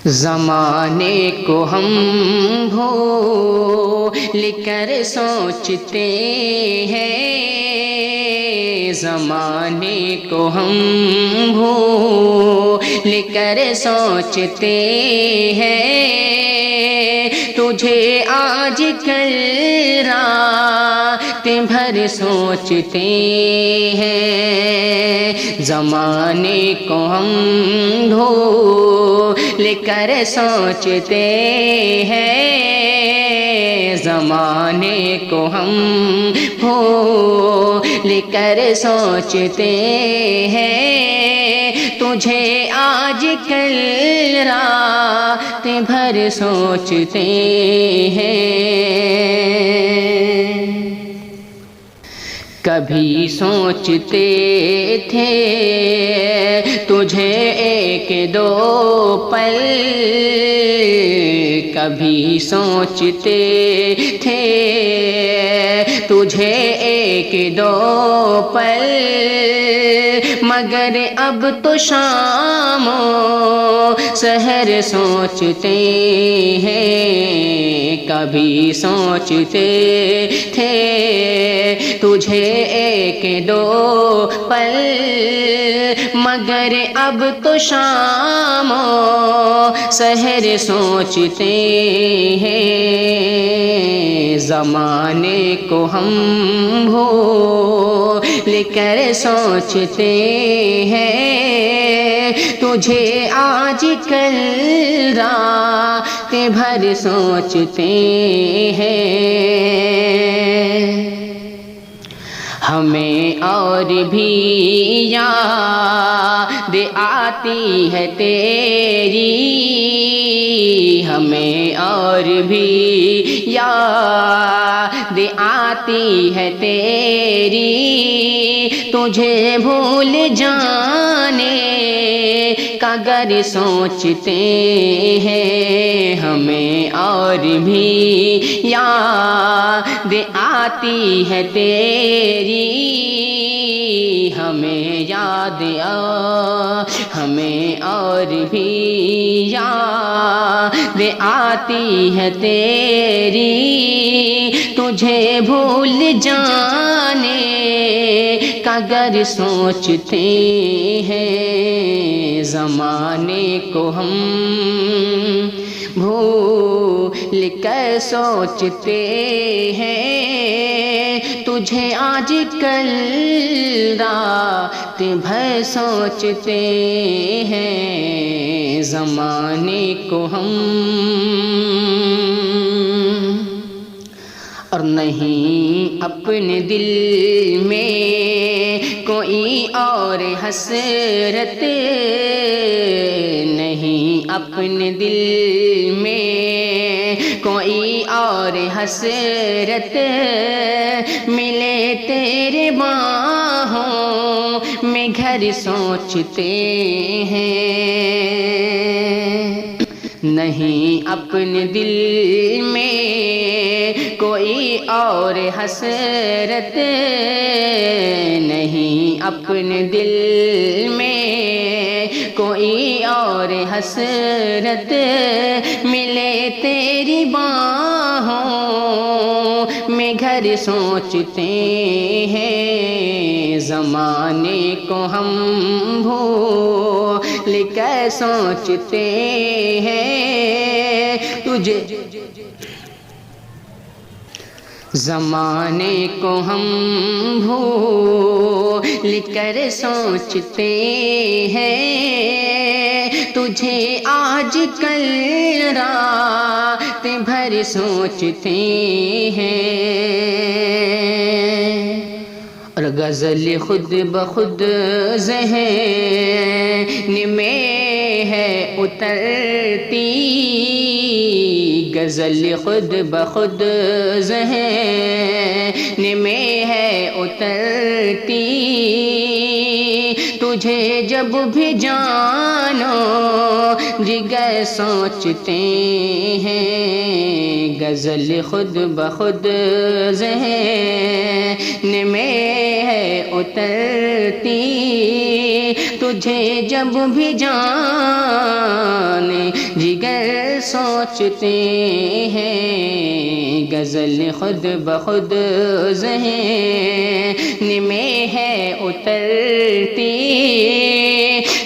زمانے کو ہم بھول کر سوچتے ہیں، زمانے کو ہم بھول کر سوچتے ہیں، تجھے آج کل رات بھر سوچتے ہیں، زمانے کو ہم بھول کر سوچتے ہیں، زمانے کو ہم بھول کر سوچتے ہیں، تجھے آج کل رات بھر سوچتے ہیں۔ کبھی سوچتے تھے تجھے ایک دو پل، کبھی سوچتے تھے تجھے ایک دو پل، مگر اب تو شام و سحر سوچتے ہیں، کبھی سوچتے تھے تجھے ایک دو پل، مگر اب تو شام و سحر سوچتے ہیں، زمانے کو ہم بھول کر سوچتے ہیں، تجھے آج کل رات بھر سوچتے ہیں۔ ہمیں اور بھی یاد آتی ہے تیری، ہمیں اور بھی یاد آتی ہے تیری، تجھے بھول جانے کا اگر سوچتے ہیں، ہمیں اور بھی یاد آتی ہے تیری، ہمیں اور بھی یاد آتی ہے تیری، تجھے بھول جانے کا اگر سوچتے ہیں، زمانے کو ہم بھول کر سوچتے ہیں، تجھے آج کل رات بھر سوچتے ہیں، زمانے کو ہم اور نہیں اپنے دل میں کوئی اور حسرت، نہیں اپنے دل میں کوئی اور حسرت، ملے تیرے باہوں میں گھر سوچتے ہیں، نہیں اپنے دل میں کوئی اور حسرت، نہیں اپنے دل میں کوئی اور حسرت، ملے تیری باہوں میں گھر سوچتے ہیں، زمانے کو ہم بھول کر سوچتے ہیں، تجھے زمانے کو ہم بھول کر سوچتے ہیں، تجھے آج کل رات بھر سوچتے ہیں، اور غزل خود بخود ذہن میں ہے اترتی، غزل خود بخود ذہن میں ہے اترتی، تجھے جب بھی جانو جگر سوچتے ہیں، غزل خود بخود ذہن میں ہے اترتی، تجھے جب بھی جانے جگر سوچتے ہیں، غزل خود بخود ذہن میں ہے اترتی،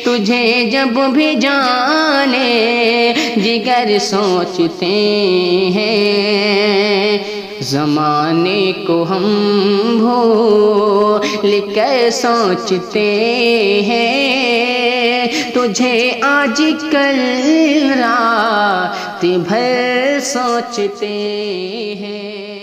تجھے جب بھی جانے جگر سوچتے ہیں، زمانے کو ہم بھول کر سوچتے ہیں، تجھے آج کل رات بھر سوچتے ہیں۔